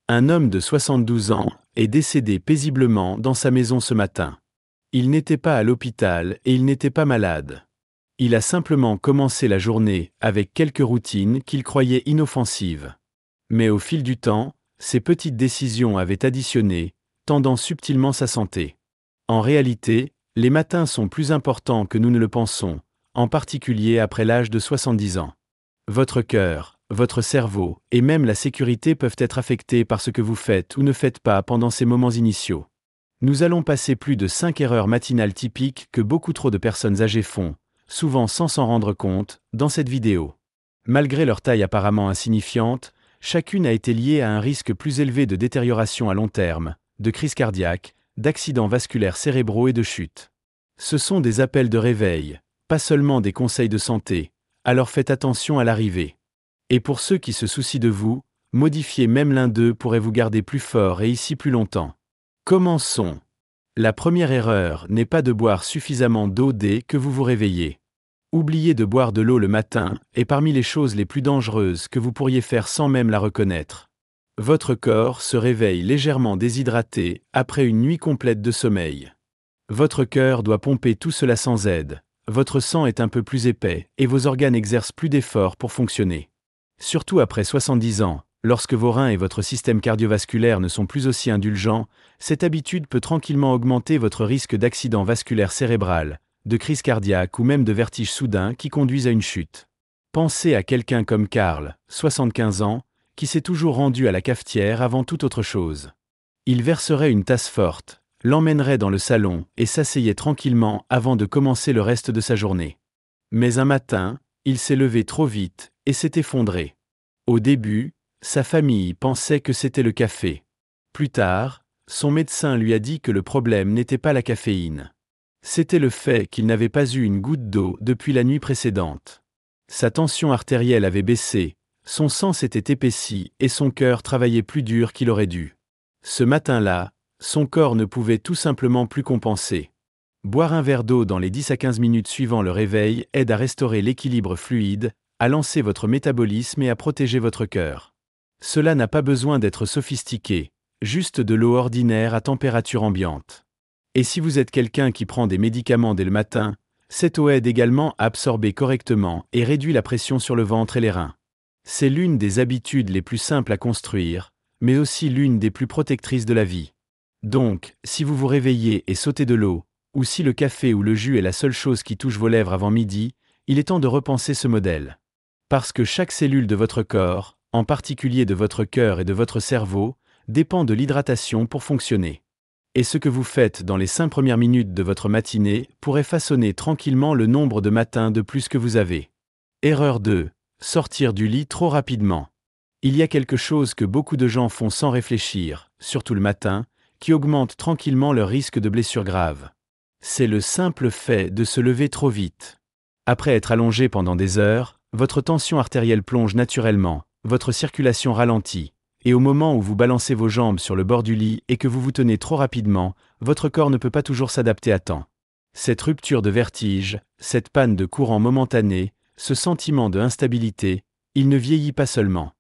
Un homme de 72 ans est décédé paisiblement dans sa maison ce matin. Il n'était pas à l'hôpital et il n'était pas malade. Il a simplement commencé la journée avec quelques routines qu'il croyait inoffensives. Mais au fil du temps, ces petites décisions avaient additionné, tendant subtilement sa santé. En réalité, les matins sont plus importants que nous ne le pensons, en particulier après l'âge de 70 ans. Votre cœur, votre cerveau et même la sécurité peuvent être affectés par ce que vous faites ou ne faites pas pendant ces moments initiaux. Nous allons passer plus de 5 erreurs matinales typiques que beaucoup trop de personnes âgées font, souvent sans s'en rendre compte, dans cette vidéo. Malgré leur taille apparemment insignifiante, chacune a été liée à un risque plus élevé de détérioration à long terme, de crise cardiaque, d'accidents vasculaires cérébraux et de chute. Ce sont des appels de réveil, pas seulement des conseils de santé, alors faites attention à l'arrivée. Et pour ceux qui se soucient de vous, modifier même l'un d'eux pourrait vous garder plus fort et ici plus longtemps. Commençons. La première erreur n'est pas de boire suffisamment d'eau dès que vous vous réveillez. Oublier de boire de l'eau le matin est parmi les choses les plus dangereuses que vous pourriez faire sans même la reconnaître. Votre corps se réveille légèrement déshydraté après une nuit complète de sommeil. Votre cœur doit pomper tout cela sans aide, votre sang est un peu plus épais et vos organes exercent plus d'efforts pour fonctionner. Surtout après 70 ans, lorsque vos reins et votre système cardiovasculaire ne sont plus aussi indulgents, cette habitude peut tranquillement augmenter votre risque d'accident vasculaire cérébral, de crise cardiaque ou même de vertige soudain qui conduisent à une chute. Pensez à quelqu'un comme Karl, 75 ans, qui s'est toujours rendu à la cafetière avant toute autre chose. Il verserait une tasse forte, l'emmènerait dans le salon et s'asseyait tranquillement avant de commencer le reste de sa journée. Mais un matin, il s'est levé trop vite et s'est effondré. Au début, sa famille pensait que c'était le café. Plus tard, son médecin lui a dit que le problème n'était pas la caféine. C'était le fait qu'il n'avait pas eu une goutte d'eau depuis la nuit précédente. Sa tension artérielle avait baissé, son sang s'était épaissi et son cœur travaillait plus dur qu'il aurait dû. Ce matin-là, son corps ne pouvait tout simplement plus compenser. Boire un verre d'eau dans les 10 à 15 minutes suivant le réveil aide à restaurer l'équilibre fluide, à lancer votre métabolisme et à protéger votre cœur. Cela n'a pas besoin d'être sophistiqué, juste de l'eau ordinaire à température ambiante. Et si vous êtes quelqu'un qui prend des médicaments dès le matin, cette eau aide également à absorber correctement et réduit la pression sur le ventre et les reins. C'est l'une des habitudes les plus simples à construire, mais aussi l'une des plus protectrices de la vie. Donc, si vous vous réveillez et sautez de l'eau, ou si le café ou le jus est la seule chose qui touche vos lèvres avant midi, il est temps de repenser ce modèle. Parce que chaque cellule de votre corps, en particulier de votre cœur et de votre cerveau, dépend de l'hydratation pour fonctionner. Et ce que vous faites dans les 5 premières minutes de votre matinée pourrait façonner tranquillement le nombre de matins de plus que vous avez. Erreur 2. Sortir du lit trop rapidement. Il y a quelque chose que beaucoup de gens font sans réfléchir, surtout le matin, qui augmente tranquillement leur risque de blessure grave. C'est le simple fait de se lever trop vite. Après être allongé pendant des heures, votre tension artérielle plonge naturellement, votre circulation ralentit, et au moment où vous balancez vos jambes sur le bord du lit et que vous vous tenez trop rapidement, votre corps ne peut pas toujours s'adapter à temps. Cette rupture de vertige, cette panne de courant momentanée, ce sentiment de instabilité, il ne vieillit pas seulement.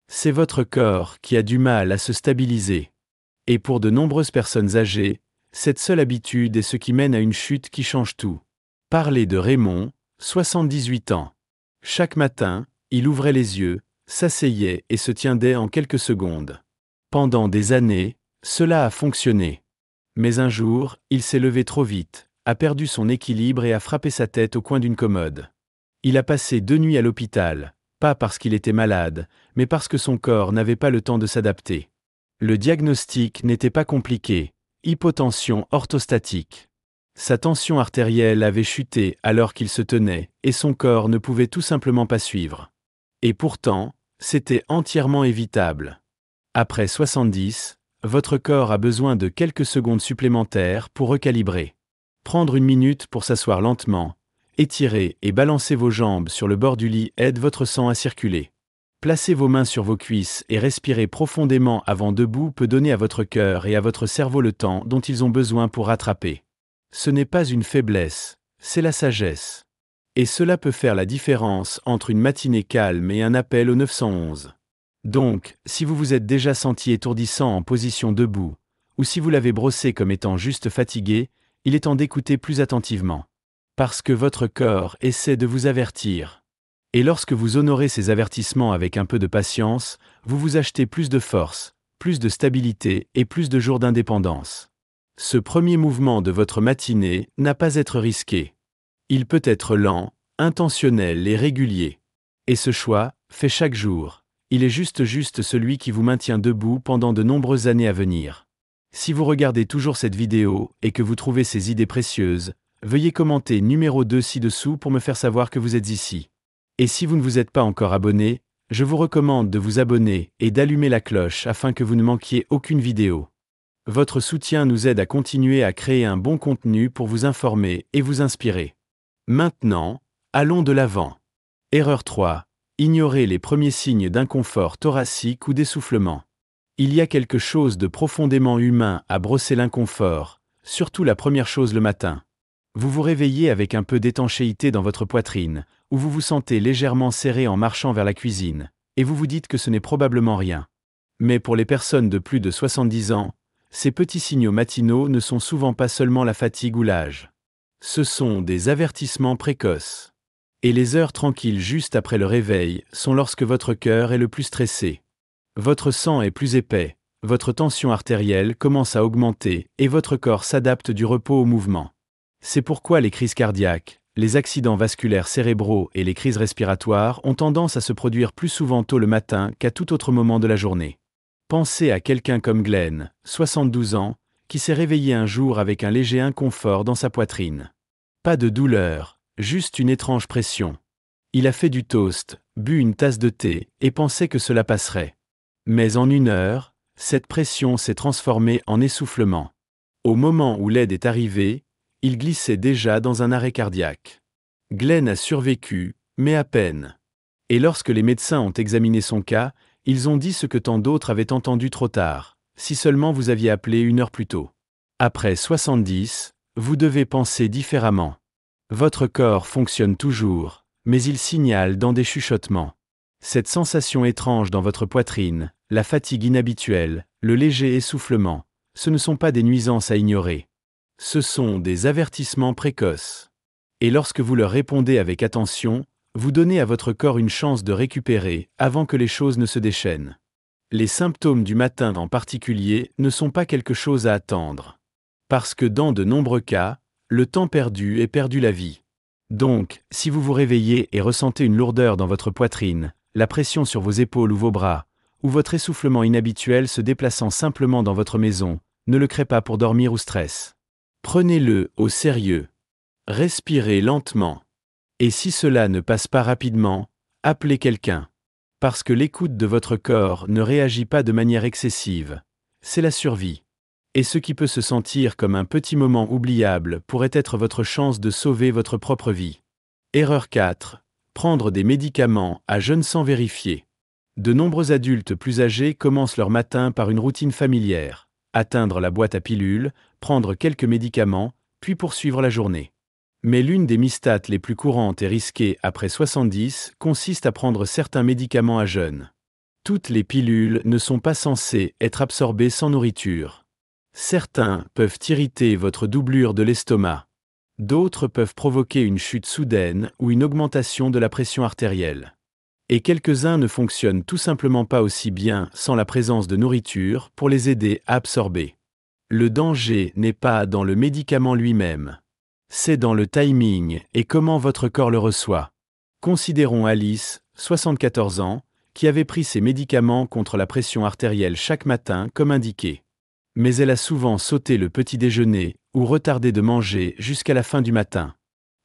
C'est votre corps qui a du mal à se stabiliser. Et pour de nombreuses personnes âgées, cette seule habitude est ce qui mène à une chute qui change tout. Parlez de Raymond, 78 ans. Chaque matin, il ouvrait les yeux, s'asseyait et se tiendait en quelques secondes. Pendant des années, cela a fonctionné. Mais un jour, il s'est levé trop vite, a perdu son équilibre et a frappé sa tête au coin d'une commode. Il a passé 2 nuits à l'hôpital, pas parce qu'il était malade, mais parce que son corps n'avait pas le temps de s'adapter. Le diagnostic n'était pas compliqué, hypotension orthostatique. Sa tension artérielle avait chuté alors qu'il se tenait, et son corps ne pouvait tout simplement pas suivre. Et pourtant, c'était entièrement évitable. Après 70, votre corps a besoin de quelques secondes supplémentaires pour recalibrer. Prendre 1 minute pour s'asseoir lentement, étirer et balancer vos jambes sur le bord du lit aide votre sang à circuler. Placez vos mains sur vos cuisses et respirez profondément avant debout peut donner à votre cœur et à votre cerveau le temps dont ils ont besoin pour rattraper. Ce n'est pas une faiblesse, c'est la sagesse. Et cela peut faire la différence entre une matinée calme et un appel au 911. Donc, si vous vous êtes déjà senti étourdissant en position debout, ou si vous l'avez brossé comme étant juste fatigué, il est temps d'écouter plus attentivement. Parce que votre corps essaie de vous avertir. Et lorsque vous honorez ces avertissements avec un peu de patience, vous vous achetez plus de force, plus de stabilité et plus de jours d'indépendance. Ce premier mouvement de votre matinée n'a pas à être risqué. Il peut être lent, intentionnel et régulier. Et ce choix, fait chaque jour, il est juste celui qui vous maintient debout pendant de nombreuses années à venir. Si vous regardez toujours cette vidéo et que vous trouvez ces idées précieuses, veuillez commenter numéro 2 ci-dessous pour me faire savoir que vous êtes ici. Et si vous ne vous êtes pas encore abonné, je vous recommande de vous abonner et d'allumer la cloche afin que vous ne manquiez aucune vidéo. Votre soutien nous aide à continuer à créer un bon contenu pour vous informer et vous inspirer. Maintenant, allons de l'avant. Erreur 3. Ignorez les premiers signes d'inconfort thoracique ou d'essoufflement. Il y a quelque chose de profondément humain à brosser l'inconfort, surtout la première chose le matin. Vous vous réveillez avec un peu d'étanchéité dans votre poitrine, ou vous vous sentez légèrement serré en marchant vers la cuisine, et vous vous dites que ce n'est probablement rien. Mais pour les personnes de plus de 70 ans, ces petits signaux matinaux ne sont souvent pas seulement la fatigue ou l'âge. Ce sont des avertissements précoces. Et les heures tranquilles juste après le réveil sont lorsque votre cœur est le plus stressé. Votre sang est plus épais, votre tension artérielle commence à augmenter et votre corps s'adapte du repos au mouvement. C'est pourquoi les crises cardiaques, les accidents vasculaires cérébraux et les crises respiratoires ont tendance à se produire plus souvent tôt le matin qu'à tout autre moment de la journée. Pensez à quelqu'un comme Glenn, 72 ans, qui s'est réveillé un jour avec un léger inconfort dans sa poitrine. Pas de douleur, juste une étrange pression. Il a fait du toast, bu une tasse de thé et pensait que cela passerait. Mais en 1 heure, cette pression s'est transformée en essoufflement. Au moment où l'aide est arrivée, il glissait déjà dans un arrêt cardiaque. Glenn a survécu, mais à peine. Et lorsque les médecins ont examiné son cas, ils ont dit ce que tant d'autres avaient entendu trop tard, si seulement vous aviez appelé 1 heure plus tôt. Après 70, vous devez penser différemment. Votre corps fonctionne toujours, mais il signale dans des chuchotements. Cette sensation étrange dans votre poitrine, la fatigue inhabituelle, le léger essoufflement, ce ne sont pas des nuisances à ignorer. Ce sont des avertissements précoces. Et lorsque vous leur répondez avec attention, vous donnez à votre corps une chance de récupérer avant que les choses ne se déchaînent. Les symptômes du matin en particulier ne sont pas quelque chose à attendre. Parce que dans de nombreux cas, le temps perdu est perdu la vie. Donc, si vous vous réveillez et ressentez une lourdeur dans votre poitrine, la pression sur vos épaules ou vos bras, ou votre essoufflement inhabituel se déplaçant simplement dans votre maison, ne le créez pas pour dormir ou stress. Prenez-le au sérieux. Respirez lentement. Et si cela ne passe pas rapidement, appelez quelqu'un. Parce que l'écoute de votre corps ne réagit pas de manière excessive. C'est la survie. Et ce qui peut se sentir comme un petit moment oubliable pourrait être votre chance de sauver votre propre vie. Erreur 4. Prendre des médicaments à jeun sans vérifier. De nombreux adultes plus âgés commencent leur matin par une routine familière. Atteindre la boîte à pilules, prendre quelques médicaments, puis poursuivre la journée. Mais l'une des mistates les plus courantes et risquées après 70 consiste à prendre certains médicaments à jeûne. Toutes les pilules ne sont pas censées être absorbées sans nourriture. Certains peuvent irriter votre doublure de l'estomac. D'autres peuvent provoquer une chute soudaine ou une augmentation de la pression artérielle. Et quelques-uns ne fonctionnent tout simplement pas aussi bien sans la présence de nourriture pour les aider à absorber. Le danger n'est pas dans le médicament lui-même. C'est dans le timing et comment votre corps le reçoit. Considérons Alice, 74 ans, qui avait pris ses médicaments contre la pression artérielle chaque matin comme indiqué. Mais elle a souvent sauté le petit déjeuner ou retardé de manger jusqu'à la fin du matin.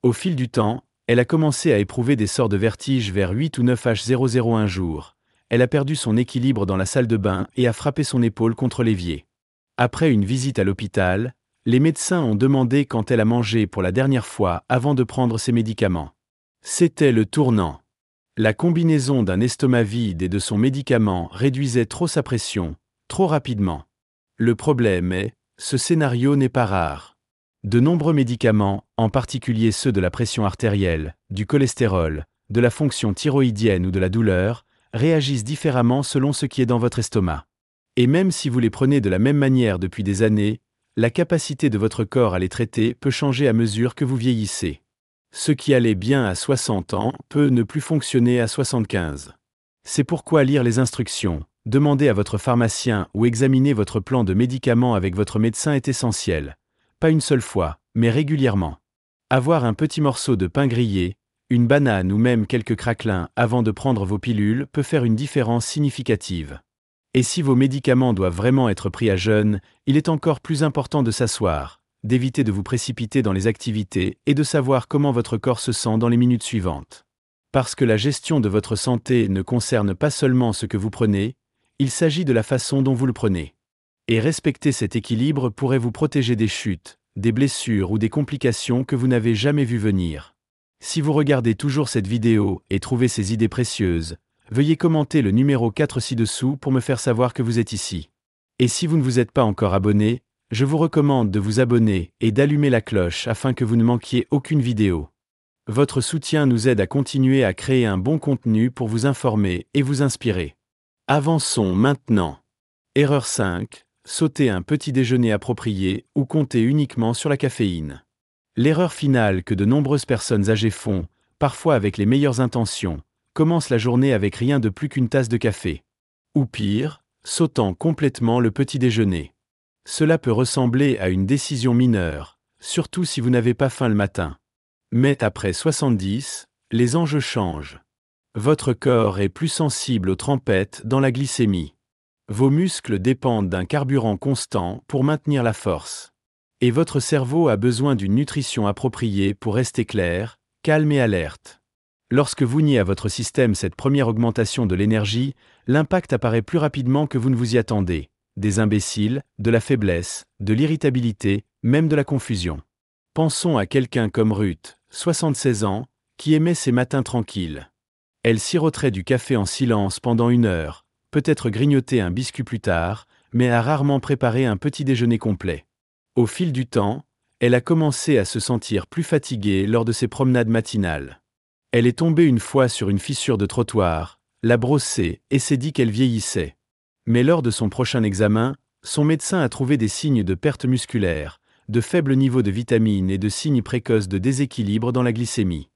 Au fil du temps, elle a commencé à éprouver des sorts de vertige vers 8 ou 9 H00 un jour. Elle a perdu son équilibre dans la salle de bain et a frappé son épaule contre l'évier. Après une visite à l'hôpital, les médecins ont demandé quand elle a mangé pour la dernière fois avant de prendre ses médicaments. C'était le tournant. La combinaison d'un estomac vide et de son médicament réduisait trop sa pression, trop rapidement. Le problème est, ce scénario n'est pas rare. De nombreux médicaments, en particulier ceux de la pression artérielle, du cholestérol, de la fonction thyroïdienne ou de la douleur, réagissent différemment selon ce qui est dans votre estomac. Et même si vous les prenez de la même manière depuis des années, la capacité de votre corps à les traiter peut changer à mesure que vous vieillissez. Ce qui allait bien à 60 ans peut ne plus fonctionner à 75. C'est pourquoi lire les instructions, demander à votre pharmacien ou examiner votre plan de médicaments avec votre médecin est essentiel. Pas une seule fois, mais régulièrement. Avoir un petit morceau de pain grillé, une banane ou même quelques craquelins avant de prendre vos pilules peut faire une différence significative. Et si vos médicaments doivent vraiment être pris à jeun, il est encore plus important de s'asseoir, d'éviter de vous précipiter dans les activités et de savoir comment votre corps se sent dans les minutes suivantes. Parce que la gestion de votre santé ne concerne pas seulement ce que vous prenez, il s'agit de la façon dont vous le prenez. Et respecter cet équilibre pourrait vous protéger des chutes, des blessures ou des complications que vous n'avez jamais vues venir. Si vous regardez toujours cette vidéo et trouvez ces idées précieuses, veuillez commenter le numéro 4 ci-dessous pour me faire savoir que vous êtes ici. Et si vous ne vous êtes pas encore abonné, je vous recommande de vous abonner et d'allumer la cloche afin que vous ne manquiez aucune vidéo. Votre soutien nous aide à continuer à créer un bon contenu pour vous informer et vous inspirer. Avançons maintenant. Erreur 5. Sauter un petit déjeuner approprié ou compter uniquement sur la caféine. L'erreur finale que de nombreuses personnes âgées font, parfois avec les meilleures intentions, commence la journée avec rien de plus qu'une tasse de café. Ou pire, sautant complètement le petit déjeuner. Cela peut ressembler à une décision mineure, surtout si vous n'avez pas faim le matin. Mais après 70, les enjeux changent. Votre corps est plus sensible aux trempettes dans la glycémie. Vos muscles dépendent d'un carburant constant pour maintenir la force. Et votre cerveau a besoin d'une nutrition appropriée pour rester clair, calme et alerte. Lorsque vous niez à votre système cette première augmentation de l'énergie, l'impact apparaît plus rapidement que vous ne vous y attendez. Des imbéciles, de la faiblesse, de l'irritabilité, même de la confusion. Pensons à quelqu'un comme Ruth, 76 ans, qui aimait ses matins tranquilles. Elle siroterait du café en silence pendant 1 heure, peut-être grignoter un biscuit plus tard, mais a rarement préparé un petit déjeuner complet. Au fil du temps, elle a commencé à se sentir plus fatiguée lors de ses promenades matinales. Elle est tombée une fois sur une fissure de trottoir, l'a brossée et s'est dit qu'elle vieillissait. Mais lors de son prochain examen, son médecin a trouvé des signes de perte musculaire, de faibles niveaux de vitamines et de signes précoces de déséquilibre dans la glycémie.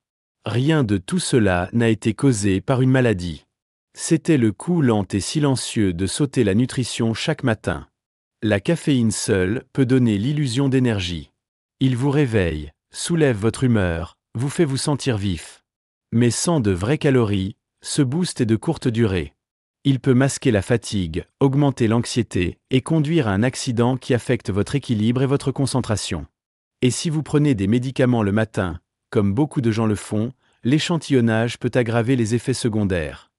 Rien de tout cela n'a été causé par une maladie. C'était le coup lent et silencieux de sauter la nutrition chaque matin. La caféine seule peut donner l'illusion d'énergie. Il vous réveille, soulève votre humeur, vous fait vous sentir vif. Mais sans de vraies calories, ce boost est de courte durée. Il peut masquer la fatigue, augmenter l'anxiété et conduire à un accident qui affecte votre équilibre et votre concentration. Et si vous prenez des médicaments le matin, comme beaucoup de gens le font, l'échantillonnage peut aggraver les effets secondaires.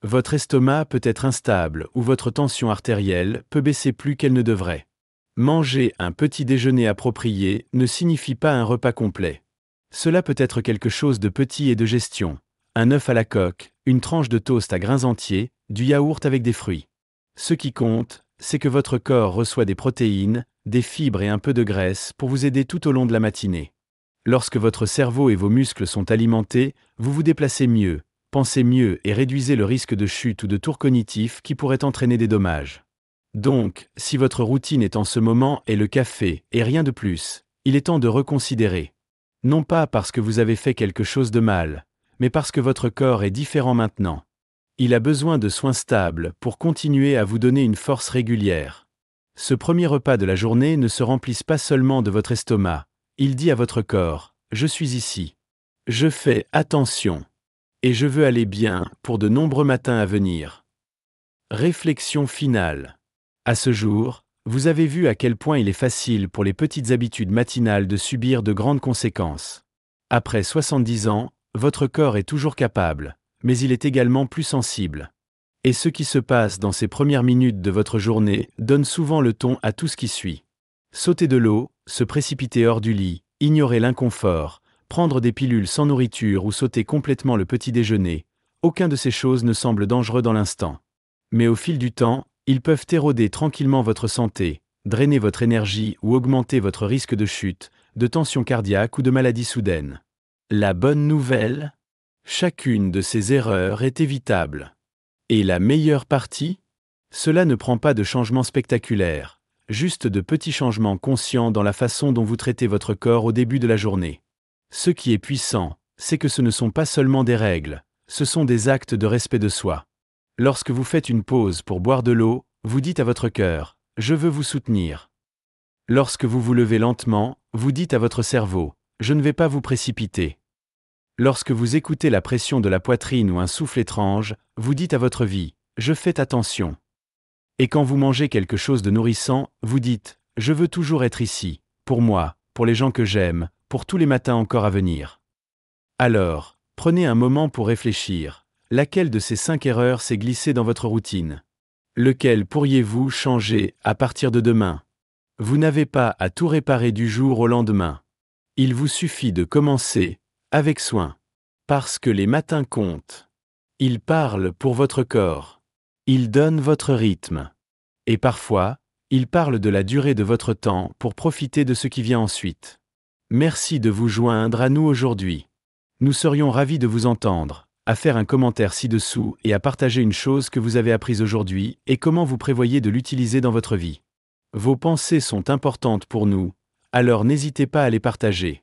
Votre estomac peut être instable ou votre tension artérielle peut baisser plus qu'elle ne devrait. Manger un petit déjeuner approprié ne signifie pas un repas complet. Cela peut être quelque chose de petit et de gestion. Un œuf à la coque, une tranche de toast à grains entiers, du yaourt avec des fruits. Ce qui compte, c'est que votre corps reçoit des protéines, des fibres et un peu de graisse pour vous aider tout au long de la matinée. Lorsque votre cerveau et vos muscles sont alimentés, vous vous déplacez mieux, pensez mieux et réduisez le risque de chute ou de tour cognitif qui pourrait entraîner des dommages. Donc, si votre routine est en ce moment est le café et rien de plus, il est temps de reconsidérer. Non pas parce que vous avez fait quelque chose de mal, mais parce que votre corps est différent maintenant. Il a besoin de soins stables pour continuer à vous donner une force régulière. Ce premier repas de la journée ne se remplisse pas seulement de votre estomac, il dit à votre corps, « Je suis ici. Je fais attention. Et je veux aller bien pour de nombreux matins à venir. » Réflexion finale. À ce jour, vous avez vu à quel point il est facile pour les petites habitudes matinales de subir de grandes conséquences. Après 70 ans, votre corps est toujours capable, mais il est également plus sensible. Et ce qui se passe dans ces premières minutes de votre journée donne souvent le ton à tout ce qui suit. Sauter de l'eau, se précipiter hors du lit, ignorer l'inconfort, prendre des pilules sans nourriture ou sauter complètement le petit déjeuner, aucun de ces choses ne semble dangereux dans l'instant. Mais au fil du temps, ils peuvent éroder tranquillement votre santé, drainer votre énergie ou augmenter votre risque de chute, de tension cardiaque ou de maladie soudaine. La bonne nouvelle ? Chacune de ces erreurs est évitable. Et la meilleure partie? Cela ne prend pas de changements spectaculaires, juste de petits changements conscients dans la façon dont vous traitez votre corps au début de la journée. Ce qui est puissant, c'est que ce ne sont pas seulement des règles, ce sont des actes de respect de soi. Lorsque vous faites une pause pour boire de l'eau, vous dites à votre cœur, « Je veux vous soutenir ». Lorsque vous vous levez lentement, vous dites à votre cerveau, « Je ne vais pas vous précipiter ». Lorsque vous écoutez la pression de la poitrine ou un souffle étrange, vous dites à votre vie, « Je fais attention ». Et quand vous mangez quelque chose de nourrissant, vous dites, « Je veux toujours être ici, pour moi, pour les gens que j'aime, pour tous les matins encore à venir ». Alors, prenez un moment pour réfléchir. Laquelle de ces 5 erreurs s'est glissée dans votre routine? Lequel pourriez-vous changer à partir de demain? Vous n'avez pas à tout réparer du jour au lendemain. Il vous suffit de commencer, avec soin. Parce que les matins comptent. Ils parlent pour votre corps. Ils donnent votre rythme. Et parfois, ils parlent de la durée de votre temps pour profiter de ce qui vient ensuite. Merci de vous joindre à nous aujourd'hui. Nous serions ravis de vous entendre, à faire un commentaire ci-dessous et à partager une chose que vous avez apprise aujourd'hui et comment vous prévoyez de l'utiliser dans votre vie. Vos pensées sont importantes pour nous, alors n'hésitez pas à les partager.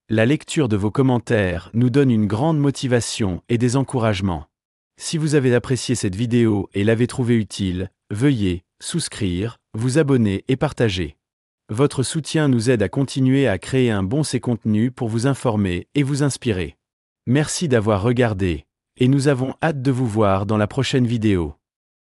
La lecture de vos commentaires nous donne une grande motivation et des encouragements. Si vous avez apprécié cette vidéo et l'avez trouvée utile, veuillez souscrire, vous abonner et partager. Votre soutien nous aide à continuer à créer un bon contenu pour vous informer et vous inspirer. Merci d'avoir regardé, et nous avons hâte de vous voir dans la prochaine vidéo.